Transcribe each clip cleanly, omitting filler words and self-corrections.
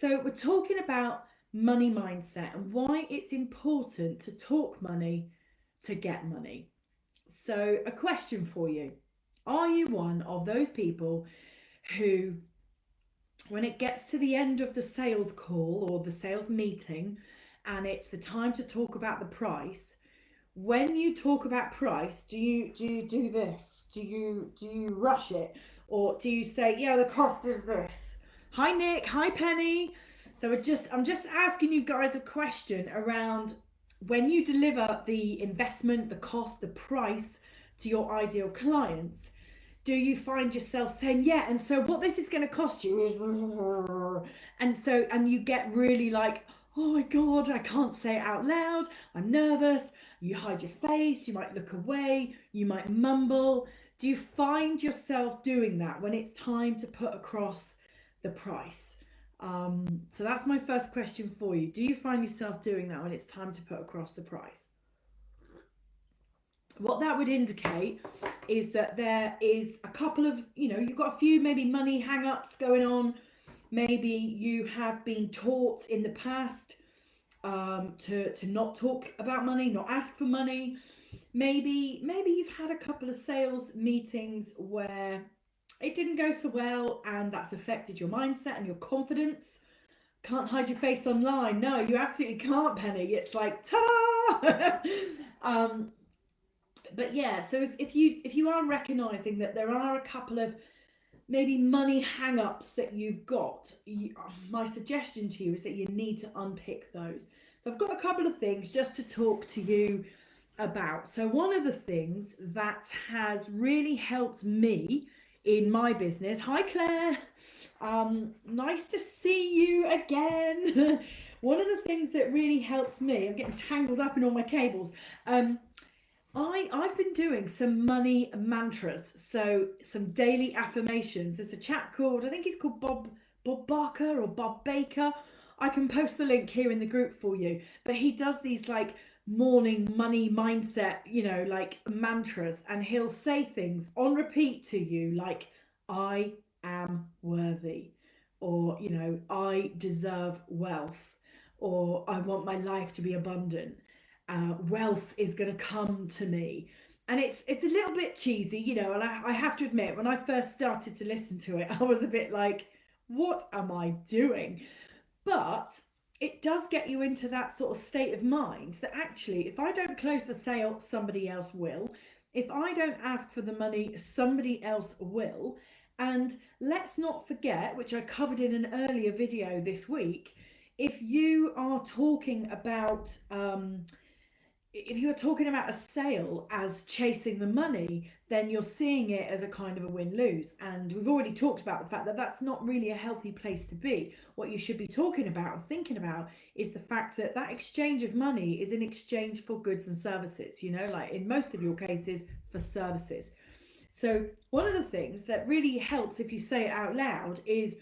So we're talking about money mindset and why it's important to talk money to get money. So, a question for you. Are you one of those people who, when it gets to the end of the sales call or the sales meeting and it's the time to talk about the price, when you talk about price, do you do this? Do you rush it? Or do you say, yeah, the cost is this? Hi Nick, hi Penny. So I'm just asking you guys a question around when you deliver the investment, the cost, the price to your ideal clients, do you find yourself saying, yeah, and so what this is going to cost you is, and you get really like, oh my god, I can't say it out loud, I'm nervous, you hide your face, you might look away, you might mumble. Do you find yourself doing that when it's time to put across the price? So that's my first question for you. Do you find yourself doing that when it's time to put across the price? What that would indicate is that there is a couple of, you've got a few maybe money hang ups going on. Maybe you have been taught in the past to not talk about money, not ask for money. Maybe you've had a couple of sales meetings where it didn't go so well and that's affected your mindset and your confidence. Can't hide your face online. No, you absolutely can't, Penny. It's like ta-da! But yeah, so if you are recognizing that there are a couple of maybe money hang-ups that you've got, my suggestion to you is that you need to unpick those. So I've got a couple of things just to talk to you about. So one of the things that has really helped me in my business, hi Claire, nice to see you again. One of the things that really helps me, I'm getting tangled up in all my cables. I've been doing some money mantras, so some daily affirmations. There's a chap called, I think he's called Bob Barker or Bob Baker. I can post the link here in the group for you. But he does these like morning money mindset, like mantras, and he'll say things on repeat to you like, I am worthy, or I deserve wealth, or I want my life to be abundant. Wealth is going to come to me. And it's a little bit cheesy, and I have to admit, when I first started to listen to it, I was a bit like, what am I doing? But it does get you into that sort of state of mind that actually, if I don't close the sale, somebody else will. If I don't ask for the money, somebody else will. And let's not forget, which I covered in an earlier video this week, if you are talking about if you're talking about a sale as chasing the money, then you're seeing it as a kind of a win-lose. And we've already talked about the fact that that's not really a healthy place to be. What you should be talking about and thinking about is the fact that that exchange of money is in exchange for goods and services, like in most of your cases, for services. So one of the things that really helps if you say it out loud is,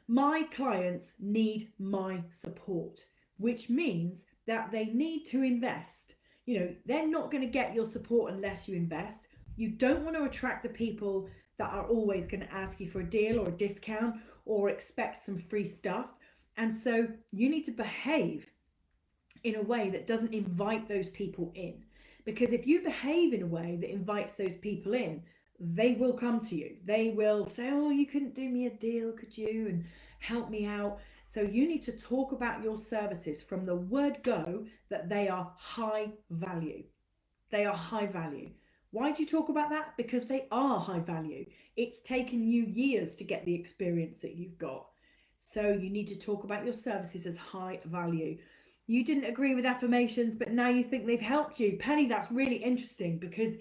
my clients need my support, which means that they need to invest. They're not going to get your support unless you invest. You don't want to attract the people that are always going to ask you for a deal or a discount or expect some free stuff. And so you need to behave in a way that doesn't invite those people in. Because if you behave in a way that invites those people in, they will come to you. They will say, oh, you couldn't do me a deal, could you? And help me out. So you need to talk about your services from the word go that they are high value. They are high value. Why do you talk about that? Because they are high value. It's taken you years to get the experience that you've got. So you need to talk about your services as high value. You didn't agree with affirmations, but now you think they've helped you. Penny, that's really interesting because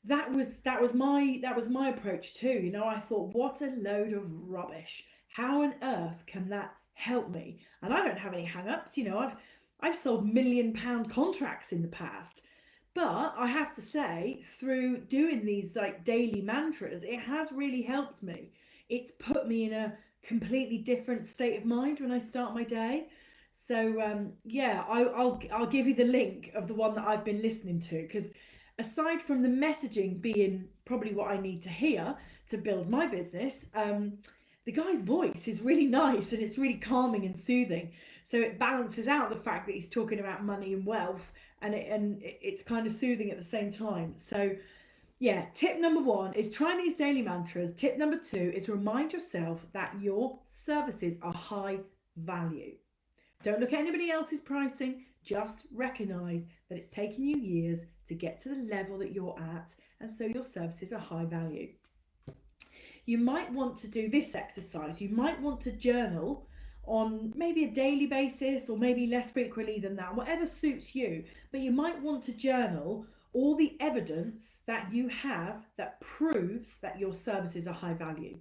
that was my approach too. I thought, what a load of rubbish. How on earth can that help me? And I don't have any hang-ups. I've sold £1 million contracts in the past. But I have to say, through doing these like daily mantras, it has really helped me. It's put me in a completely different state of mind when I start my day. So yeah, I'll give you the link of the one that I've been listening to, because aside from the messaging being probably what I need to hear to build my business, the guy's voice is really nice and it's really calming and soothing. So it balances out the fact that he's talking about money and wealth, and it's kind of soothing at the same time. So yeah, tip number one is try these daily mantras. Tip number two is remind yourself that your services are high value. Don't look at anybody else's pricing. Just recognize that it's taken you years to get to the level that you're at, and so your services are high value. You might want to do this exercise. You might want to journal on maybe a daily basis or maybe less frequently than that, whatever suits you. But you might want to journal all the evidence that you have that proves that your services are high value.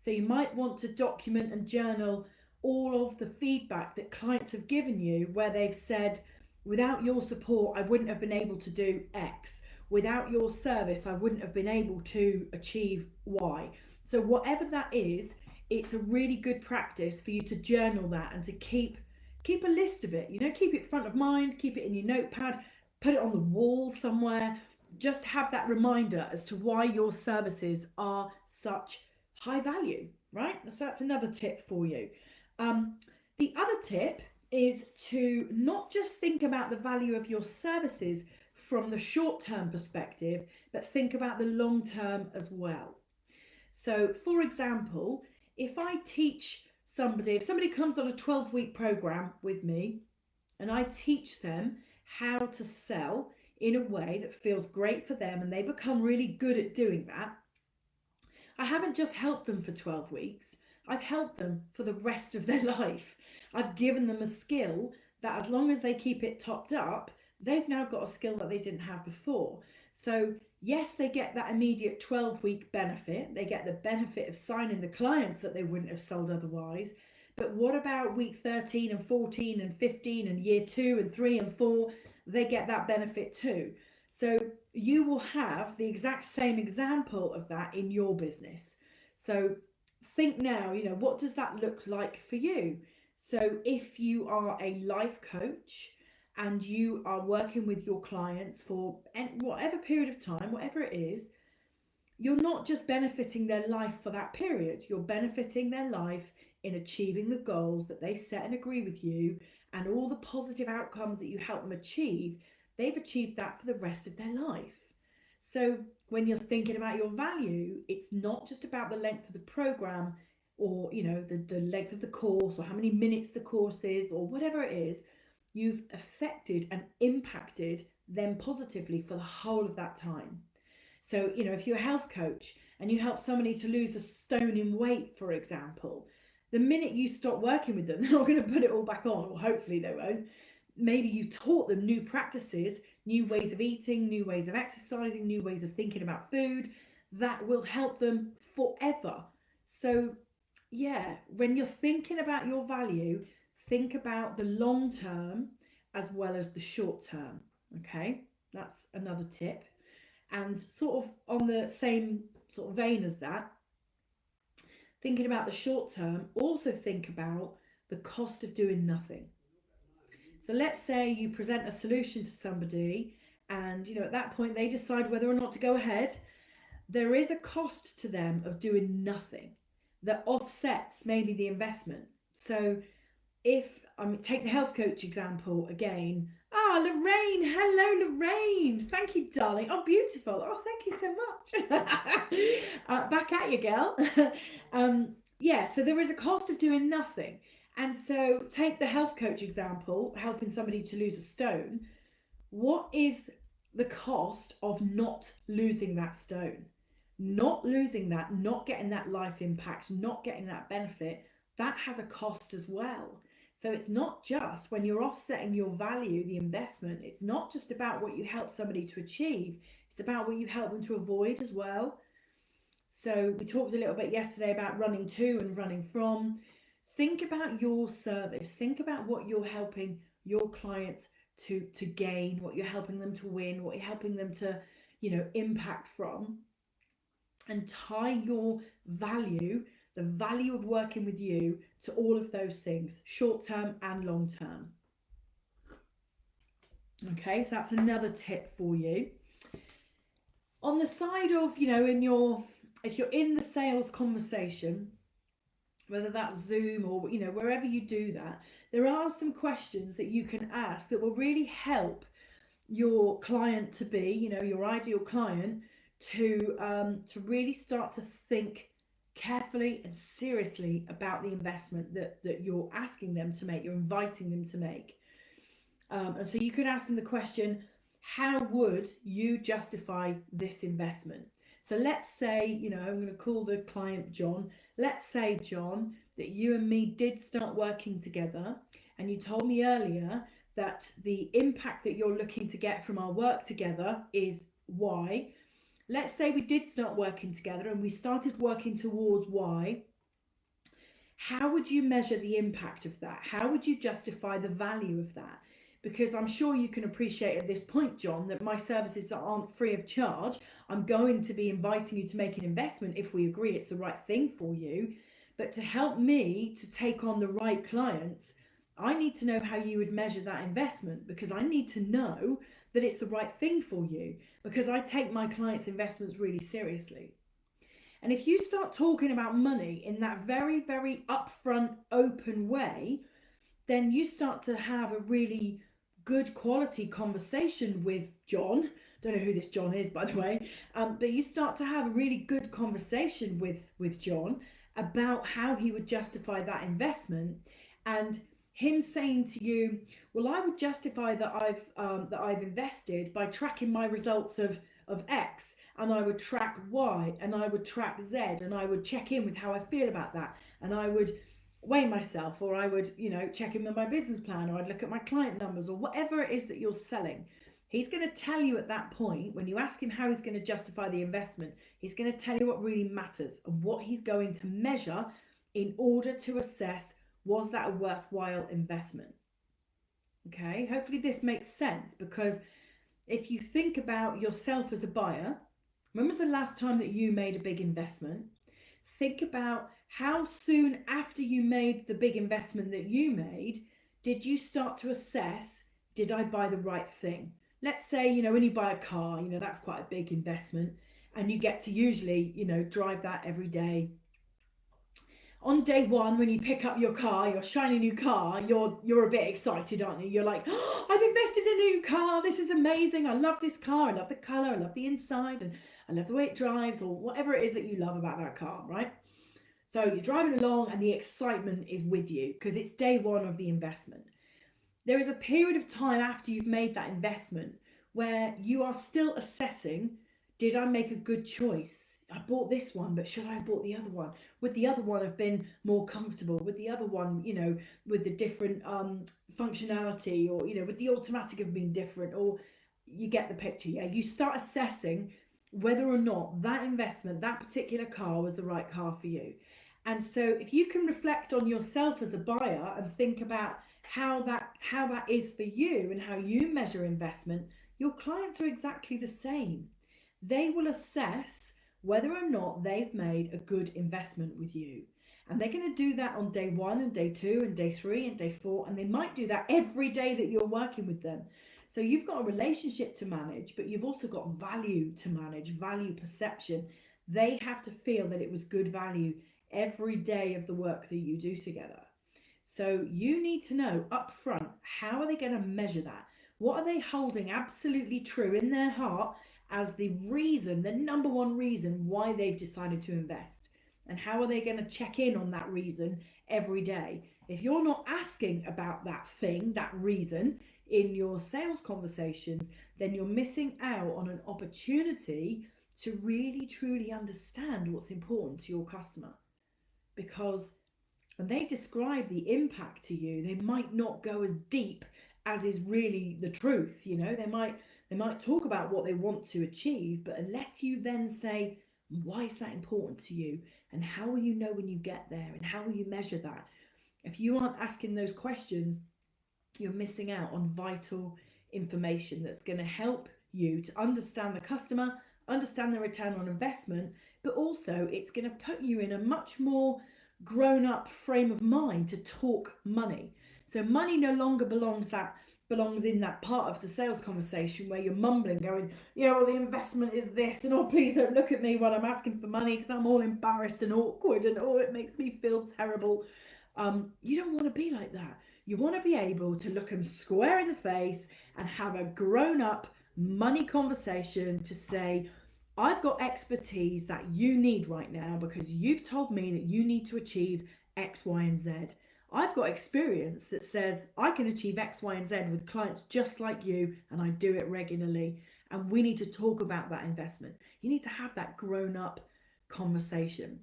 So you might want to document and journal all of the feedback that clients have given you where they've said, without your support, I wouldn't have been able to do X. Without your service, I wouldn't have been able to achieve Y. So whatever that is, it's a really good practice for you to journal that and to keep a list of it. Keep it front of mind, keep it in your notepad, put it on the wall somewhere. Just have that reminder as to why your services are such high value, right? So that's another tip for you. The other tip is to not just think about the value of your services from the short-term perspective, but think about the long-term as well. So, for example, if somebody comes on a 12-week program with me and I teach them how to sell in a way that feels great for them and they become really good at doing that, I haven't just helped them for 12 weeks. I've helped them for the rest of their life. I've given them a skill that, as long as they keep it topped up, they've now got a skill that they didn't have before. So yes, they get that immediate 12-week benefit. They get the benefit of signing the clients that they wouldn't have sold otherwise. But what about week 13 and 14 and 15 and year 2 and 3 and 4? They get that benefit too. So you will have the exact same example of that in your business. So think now, what does that look like for you? So if you are a life coach and you are working with your clients for whatever period of time, whatever it is, you're not just benefiting their life for that period. You're benefiting their life in achieving the goals that they set and agree with you, and all the positive outcomes that you help them achieve. They've achieved that for the rest of their life. So when you're thinking about your value, it's not just about the length of the program or the length of the course or how many minutes the course is or whatever it is. You've affected and impacted them positively for the whole of that time. So if you're a health coach and you help somebody to lose a stone in weight, for example, the minute you stop working with them, they're not going to put it all back on, or hopefully they won't. Maybe you taught them new practices, new ways of eating, new ways of exercising, new ways of thinking about food that will help them forever. So yeah, when you're thinking about your value, think about the long term as well as the short term. Okay, that's another tip. And sort of on the same sort of vein as that, thinking about the short term, also think about the cost of doing nothing. So let's say you present a solution to somebody and at that point they decide whether or not to go ahead. There is a cost to them of doing nothing that offsets maybe the investment. So take the health coach example again. Lorraine, hello Lorraine, thank you darling. Oh, beautiful. Oh, thank you so much. Back at you, girl. So there is a cost of doing nothing. And so take the health coach example, helping somebody to lose a stone. What is the cost of not losing that stone? Not losing that, not getting that life impact, not getting that benefit, that has a cost as well. So it's not just when you're offsetting your value, the investment, it's not just about what you help somebody to achieve, it's about what you help them to avoid as well. So we talked a little bit yesterday about running to and running from. Think about your service. Think about what you're helping your clients to gain, what you're helping them to win, what you're helping them to, impact from. And tie your value, the value of working with you, to all of those things, short term and long term. Okay, so that's another tip for you. On the side of, if you're in the sales conversation, whether that's Zoom or wherever you do that, there are some questions that you can ask that will really help your client to be, your ideal client, to really start to think carefully and seriously about the investment that you're asking them to make, you're inviting them to make. And so you could ask them the question, how would you justify this investment? So let's say, I'm going to call the client John. Let's say, John, that you and me did start working together, and you told me earlier that the impact that you're looking to get from our work together is Y. Let's say we did start working together and we started working towards Y. How would you measure the impact of that? How would you justify the value of that? Because I'm sure you can appreciate at this point, John, that my services aren't free of charge. I'm going to be inviting you to make an investment if we agree it's the right thing for you. But to help me to take on the right clients, I need to know how you would measure that investment, because I need to know that it's the right thing for you, because I take my clients' investments really seriously. And if you start talking about money in that very, very upfront, open way, then you start to have a really good quality conversation with John. Don't know who this John is, by the way, but you start to have a really good conversation with John about how he would justify that investment, and him saying to you, well, I would justify that I've invested by tracking my results of X, and I would track Y, and I would track Z, and I would check in with how I feel about that, and I would weigh myself, or I would, check in with my business plan, or I'd look at my client numbers, or whatever it is that you're selling. He's going to tell you at that point, when you ask him how he's going to justify the investment, he's going to tell you what really matters and what he's going to measure in order to assess, was that a worthwhile investment? Okay, hopefully this makes sense, because if you think about yourself as a buyer, when was the last time that you made a big investment? Think about how soon after you made the big investment that you made, did you start to assess, did I buy the right thing? Let's say, when you buy a car, that's quite a big investment, and you get to usually, drive that every day. On day one, when you pick up your car, your shiny new car, you're a bit excited, aren't you? You're like, oh, I've invested in a new car. This is amazing. I love this car. I love the color. I love the inside, and I love the way it drives, or whatever it is that you love about that car, right? So you're driving along and the excitement is with you because it's day one of the investment. There is a period of time after you've made that investment where you are still assessing, did I make a good choice? I bought this one, but should I have bought the other one? Would the other one have been more comfortable? Would the other one, with the different functionality, or, would the automatic have been different? Or you get the picture, yeah? You start assessing whether or not that investment, that particular car, was the right car for you. And so if you can reflect on yourself as a buyer and think about how that is for you and how you measure investment, your clients are exactly the same. They will assess whether or not they've made a good investment with you. And they're going to do that on day one and day two and day three and day four. And they might do that every day that you're working with them. So you've got a relationship to manage, but you've also got value to manage, value perception. They have to feel that it was good value every day of the work that you do together. So you need to know up front, how are they going to measure that? What are they holding absolutely true in their heart as the reason, the number one reason why they've decided to invest? And how are they going to check in on that reason every day? If you're not asking about that thing, that reason, in your sales conversations, then you're missing out on an opportunity to really truly understand what's important to your customer. Because when they describe the impact to you, they might not go as deep as is really the truth. They might talk about what they want to achieve, but unless you then say, why is that important to you? And how will you know when you get there? And how will you measure that? If you aren't asking those questions, you're missing out on vital information that's going to help you to understand the customer, understand the return on investment, but also it's going to put you in a much more grown up frame of mind to talk money. So money no longer belongs belongs in that part of the sales conversation where you're mumbling, going, yeah, well, the investment is this, and oh, please don't look at me when I'm asking for money because I'm all embarrassed and awkward, and oh, it makes me feel terrible. You don't want to be like that. You want to be able to look them square in the face and have a grown up money conversation to say, I've got expertise that you need right now because you've told me that you need to achieve X, Y, and Z. I've got experience that says I can achieve X, Y, and Z with clients just like you, and I do it regularly. And we need to talk about that investment. You need to have that grown up conversation.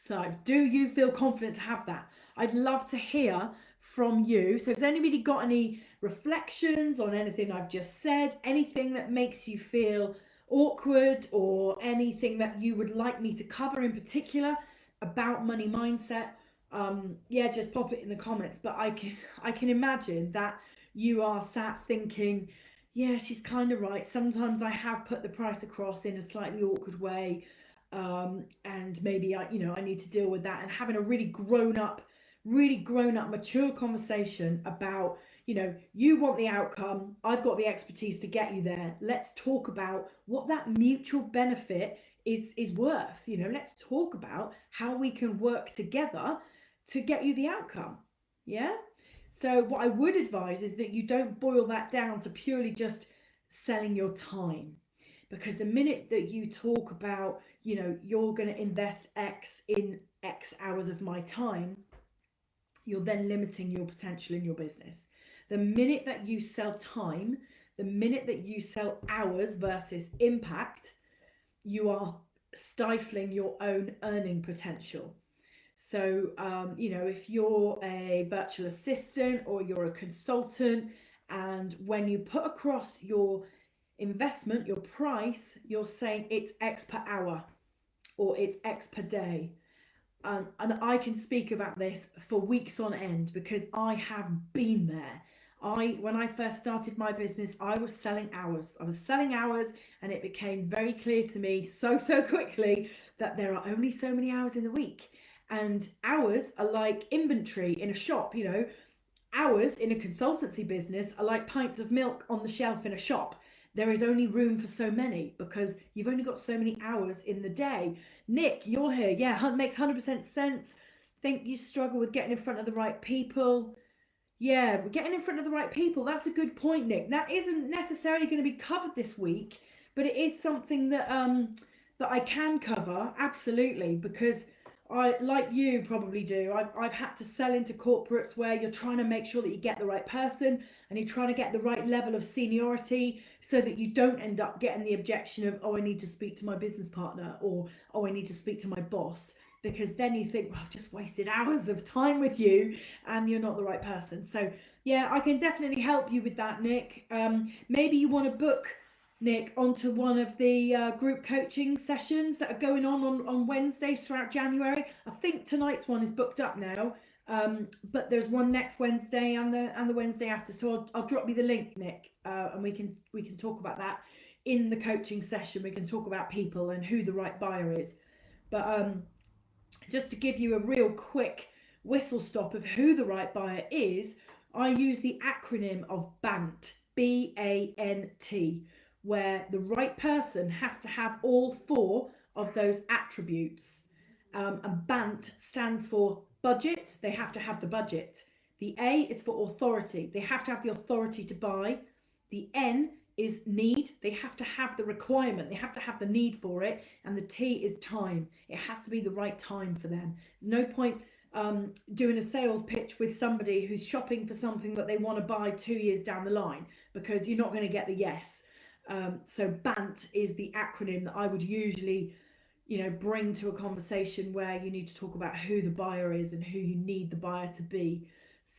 So, do you feel confident to have that? I'd love to hear from you. So, has anybody got any reflections on anything I've just said? Anything that makes you feel awkward, or anything that you would like me to cover in particular about money mindset? Yeah, just pop it in the comments. But I can imagine that you are sat thinking, yeah, she's kind of right. Sometimes I have put the price across in a slightly awkward way, and maybe I need to deal with that, and having a really grown up, mature conversation about, you want the outcome, I've got the expertise to get you there. Let's talk about what that mutual benefit is worth. Let's talk about how we can work together to get you the outcome. Yeah. So what I would advise is that you don't boil that down to purely just selling your time, because the minute that you talk about, you're going to invest X in X hours of my time, you're then limiting your potential in your business. The minute that you sell time, the minute that you sell hours versus impact, you are stifling your own earning potential. So, if you're a virtual assistant or you're a consultant, and when you put across your investment, your price, you're saying it's X per hour or it's X per day. And I can speak about this for weeks on end because I have been there. When I first started my business, I was selling hours. And it became very clear to me so quickly that there are only so many hours in the week. And hours are like inventory in a shop. Hours in a consultancy business are like pints of milk on the shelf in a shop. There is only room for so many because you've only got so many hours in the day. Nick, you're here. Yeah, makes 100% sense. Think you struggle with getting in front of the right people. Yeah, getting in front of the right people. That's a good point, Nick. That isn't necessarily going to be covered this week, but it is something that I can cover, absolutely, because I, like you probably do, I've had to sell into corporates where you're trying to make sure that you get the right person and you're trying to get the right level of seniority so that you don't end up getting the objection of, oh, I need to speak to my business partner, or, oh, I need to speak to my boss, because then you think, well, I've just wasted hours of time with you and you're not the right person. So yeah, I can definitely help you with that, Nick. Maybe you want to book Nick onto one of the group coaching sessions that are going on Wednesdays throughout January. I think tonight's one is booked up now, but there's one next Wednesday and the Wednesday after. So I'll drop you the link, Nick, and we can talk about that in the coaching session. We can talk about people and who the right buyer is. But just to give you a real quick whistle stop of who the right buyer is, I use the acronym of BANT, BANT, where the right person has to have all four of those attributes. And BANT stands for budget. They have to have the budget. The A is for authority. They have to have the authority to buy. The N is need. They have to have the requirement. They have to have the need for it. And the T is time. It has to be the right time for them. There's no point doing a sales pitch with somebody who's shopping for something that they want to buy 2 years down the line, because you're not going to get the yes. So BANT is the acronym that I would usually, bring to a conversation where you need to talk about who the buyer is and who you need the buyer to be.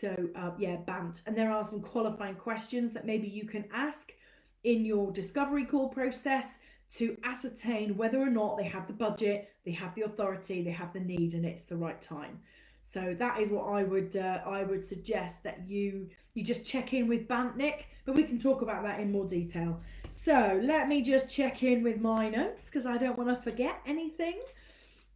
So yeah, BANT. And there are some qualifying questions that maybe you can ask in your discovery call process to ascertain whether or not they have the budget, they have the authority, they have the need, and it's the right time. So that is what I would suggest, that you just check in with BANT, Nick, but we can talk about that in more detail. So let me just check in with my notes because I don't want to forget anything.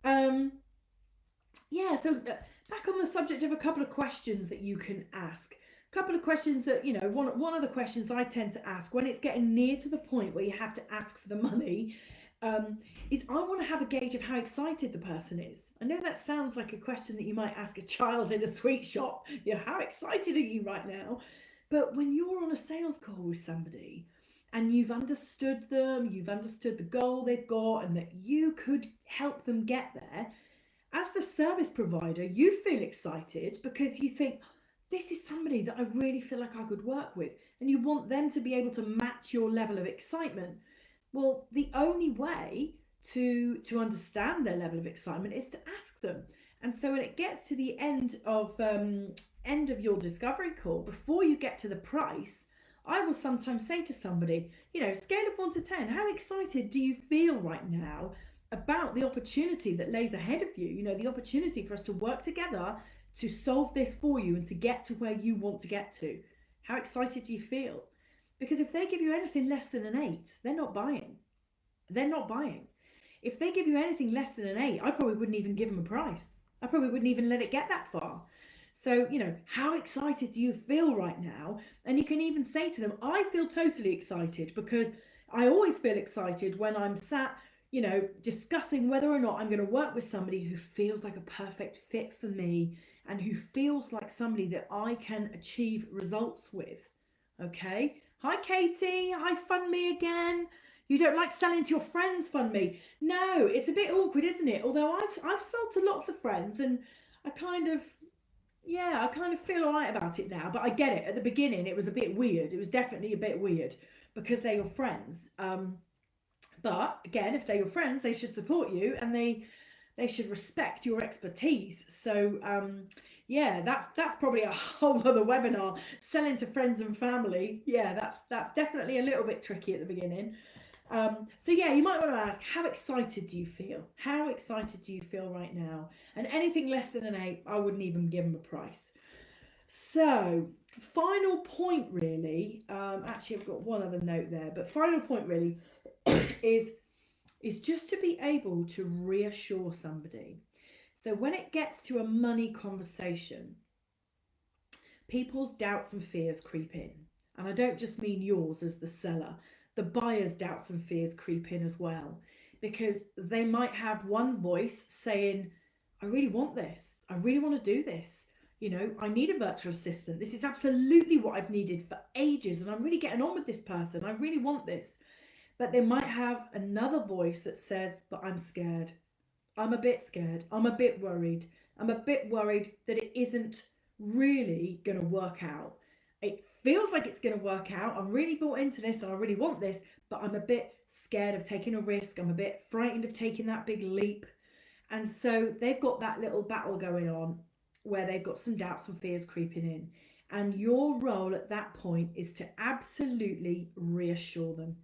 Yeah, so back on the subject of a couple of questions that you can ask. A couple of questions that, one of the questions I tend to ask when it's getting near to the point where you have to ask for the money, is I want to have a gauge of how excited the person is. I know that sounds like a question that you might ask a child in a sweet shop. How excited are you right now? But when you're on a sales call with somebody and you've understood them, you've understood the goal they've got, and that you could help them get there, as the service provider, you feel excited because you think, this is somebody that I really feel like I could work with, and you want them to be able to match your level of excitement. Well, the only way to understand their level of excitement is to ask them. And so when it gets to the end of your discovery call, before you get to the price, I will sometimes say to somebody, scale of 1 to 10, how excited do you feel right now about the opportunity that lays ahead of you? The opportunity for us to work together to solve this for you and to get to where you want to get to. How excited do you feel? Because if they give you anything less than an 8, they're not buying. They're not buying. If they give you anything less than an 8, I probably wouldn't even give them a price. I probably wouldn't even let it get that far. So, how excited do you feel right now? And you can even say to them, I feel totally excited, because I always feel excited when I'm sat, discussing whether or not I'm going to work with somebody who feels like a perfect fit for me and who feels like somebody that I can achieve results with. Okay. Hi, Katie. Hi, Fund Me again. You don't like selling to your friends, Fund Me? No, it's a bit awkward, isn't it? Although I've sold to lots of friends, and I kind of feel all right about it now. But I get it. At the beginning, it was a bit weird. It was definitely a bit weird because they're your friends. But again, if they're your friends, they should support you, and they should respect your expertise. So that's probably a whole other webinar. Selling to friends and family. Yeah, that's definitely a little bit tricky at the beginning. So you might want to ask, how excited do you feel? How excited do you feel right now? And anything less than an 8, I wouldn't even give them a price. So final point really, actually I've got one other note there, but final point really is just to be able to reassure somebody. So when it gets to a money conversation, people's doubts and fears creep in. And I don't just mean yours as the seller. The buyer's doubts and fears creep in as well, because they might have one voice saying, I really want this. I really want to do this. I need a virtual assistant. This is absolutely what I've needed for ages, and I'm really getting on with this person. I really want this. But they might have another voice that says, but I'm scared. I'm a bit scared. I'm a bit worried. I'm a bit worried that it isn't really going to work out. It feels like it's going to work out. I'm really bought into this and I really want this, but I'm a bit scared of taking a risk. I'm a bit frightened of taking that big leap. And so they've got that little battle going on where they've got some doubts and fears creeping in. And your role at that point is to absolutely reassure them.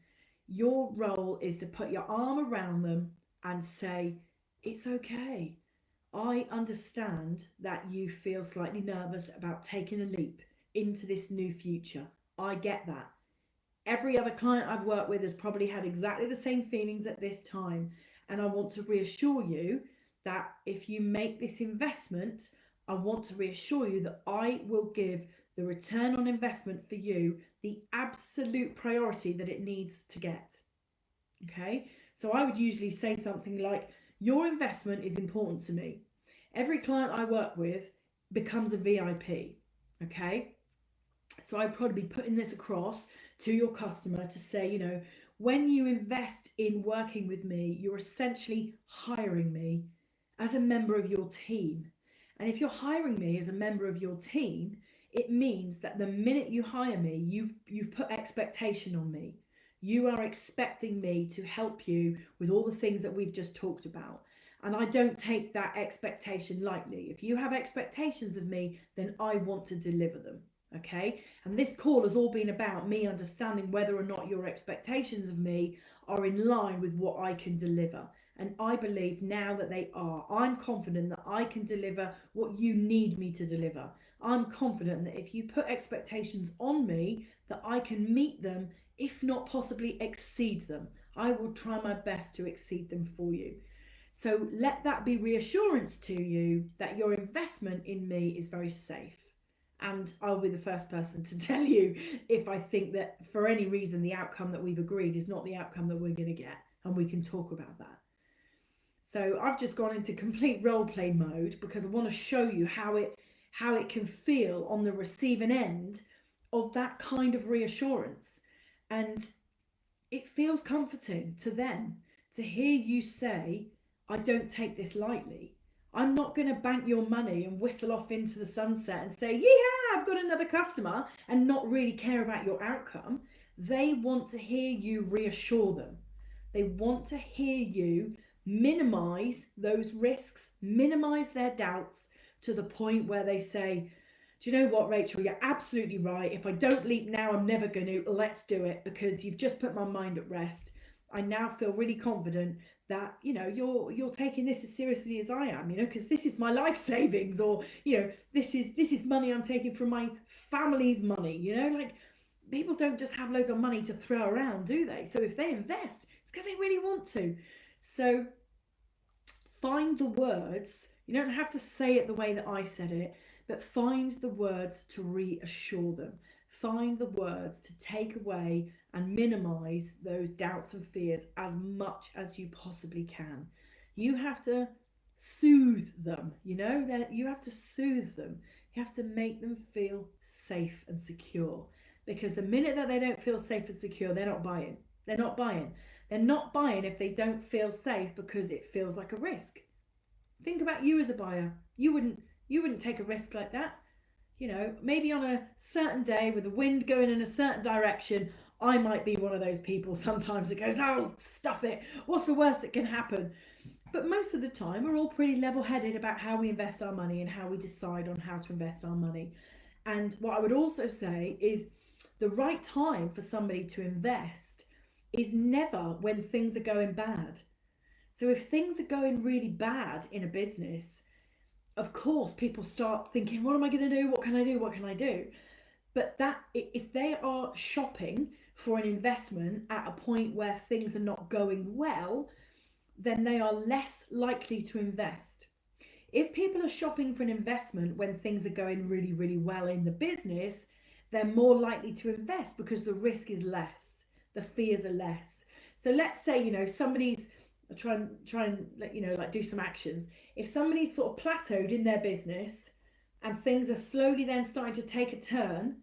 Your role is to put your arm around them and say, it's okay. I understand that you feel slightly nervous about taking a leap into this new future. I get that. Every other client I've worked with has probably had exactly the same feelings at this time. And I want to reassure you that if you make this investment, I want to reassure you that I will give the return on investment for you the absolute priority that it needs to get. Okay, so I would usually say something like, your investment is important to me. Every client I work with becomes a VIP. Okay, so I'd probably be putting this across to your customer to say, when you invest in working with me, you're essentially hiring me as a member of your team. And if you're hiring me as a member of your team, it means that the minute you hire me, you've put expectation on me. You are expecting me to help you with all the things that we've just talked about. And I don't take that expectation lightly. If you have expectations of me, then I want to deliver them. Okay? And this call has all been about me understanding whether or not your expectations of me are in line with what I can deliver. And I believe now that they are. I'm confident that I can deliver what you need me to deliver. I'm confident that if you put expectations on me, that I can meet them, if not possibly exceed them. I will try my best to exceed them for you. So let that be reassurance to you that your investment in me is very safe And I'll be the first person to tell you if I think that for any reason the outcome that we've agreed is not the outcome that we're going to get, and we can talk about that. So I've just gone into complete role play mode because I want to show you how it can feel on the receiving end of that kind of reassurance. And it feels comforting to them to hear you say, I don't take this lightly. I'm not going to bank your money and whistle off into the sunset and say, yeah, I've got another customer, and not really care about your outcome. They want to hear you reassure them. They want to hear you minimize those risks, minimize their doubts to the point where they say, do you know what, Rachel, you're absolutely right. If I don't leap now, I'm never going to. Let's do it, because you've just put my mind at rest. I now feel really confident that, you know, you're taking this as seriously as I am, you know, because this is my life savings, or, you know, this is money I'm taking from my family's money, you know, like people don't just have loads of money to throw around, do they? So if they invest, it's because they really want to. So find the words. You don't have to say it the way that I said it, but find the words to reassure them. Find the words to take away and minimize those doubts and fears as much as you possibly can. You have to soothe them, you know, you have to soothe them. You have to make them feel safe and secure, because the minute that they don't feel safe and secure, they're not buying. They're not buying. They're not buying if they don't feel safe, because it feels like a risk. Think about you as a buyer. You wouldn't take a risk like that. You know, maybe on a certain day with the wind going in a certain direction, I might be one of those people sometimes that goes, oh, stuff it. What's the worst that can happen? But most of the time, we're all pretty level-headed about how we invest our money and how we decide on how to invest our money. And what I would also say is the right time for somebody to invest is never when things are going bad. So if things are going really bad in a business, of course, people start thinking, what am I going to do? What can I do? What can I do? But that, if they are shopping for an investment at a point where things are not going well, then they are less likely to invest. If people are shopping for an investment when things are going really, really well in the business, they're more likely to invest because the risk is less, the fears are less. So let's say, you know, somebody's try and you know, like do some actions. If somebody's sort of plateaued in their business and things are slowly then starting to take a turn,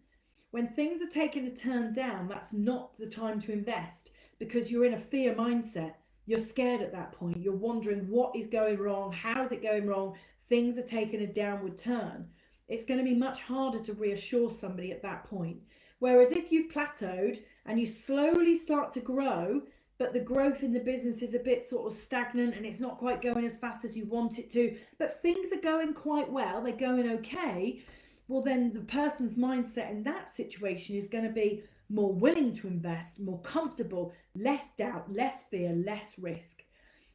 when things are taking a turn down, that's not the time to invest, because you're in a fear mindset. You're scared at that point. You're wondering what is going wrong, how is it going wrong, things are taking a downward turn. It's going to be much harder to reassure somebody at that point. Whereas if you've plateaued and you slowly start to grow, but the growth in the business is a bit sort of stagnant and it's not quite going as fast as you want it to, but things are going quite well, they're going okay, well then the person's mindset in that situation is going to be more willing to invest, more comfortable, less doubt, less fear, less risk.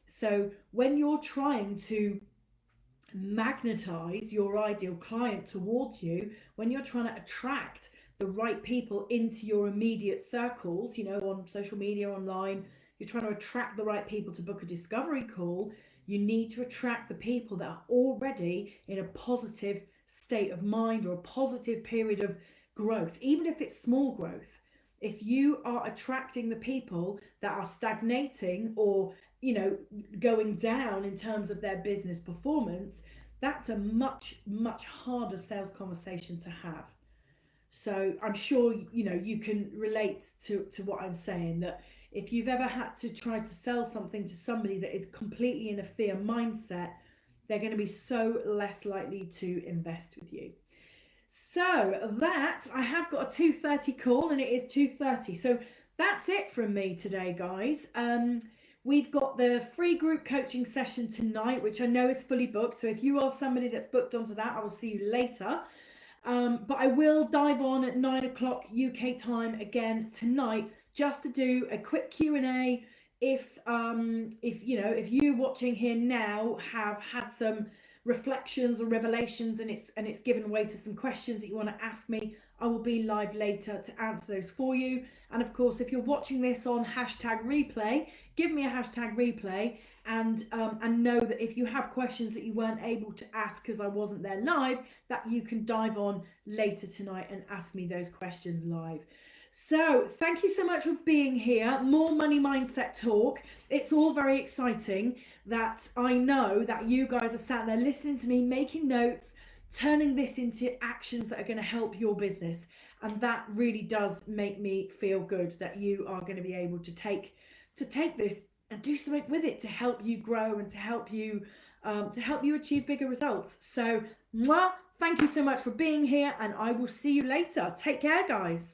So when you're trying to magnetize your ideal client towards you, when you're trying to attract the right people into your immediate circles, you know, on social media, online, you're trying to attract the right people to book a discovery call, you need to attract the people that are already in a positive state of mind or a positive period of growth, even if it's small growth. If you are attracting the people that are stagnating or, you know, going down in terms of their business performance, that's a much, much harder sales conversation to have. So I'm sure, you know, you can relate to what I'm saying, that if you've ever had to try to sell something to somebody that is completely in a fear mindset, they're going to be so less likely to invest with you. So that, I have got a 2:30 call and it is 2:30. So that's it from me today, guys. We've got the free group coaching session tonight, which I know is fully booked. So if you are somebody that's booked onto that, I will see you later. But I will dive on at 9 o'clock UK time again tonight, just to do a quick Q&A. If you know, if you watching here now have had some reflections or revelations, and it's given way to some questions that you want to ask me, I will be live later to answer those for you. And of course, if you're watching this on hashtag replay, give me a hashtag replay, and know that if you have questions that you weren't able to ask because I wasn't there live, that you can dive on later tonight and ask me those questions live. So thank you so much for being here. More money mindset talk. It's all very exciting that I know that you guys are sat there listening to me, making notes, turning this into actions that are going to help your business. And that really does make me feel good that you are going to be able to take this and do something with it to help you grow and to help you achieve bigger results. So, thank you so much for being here, and I will see you later. Take care, guys.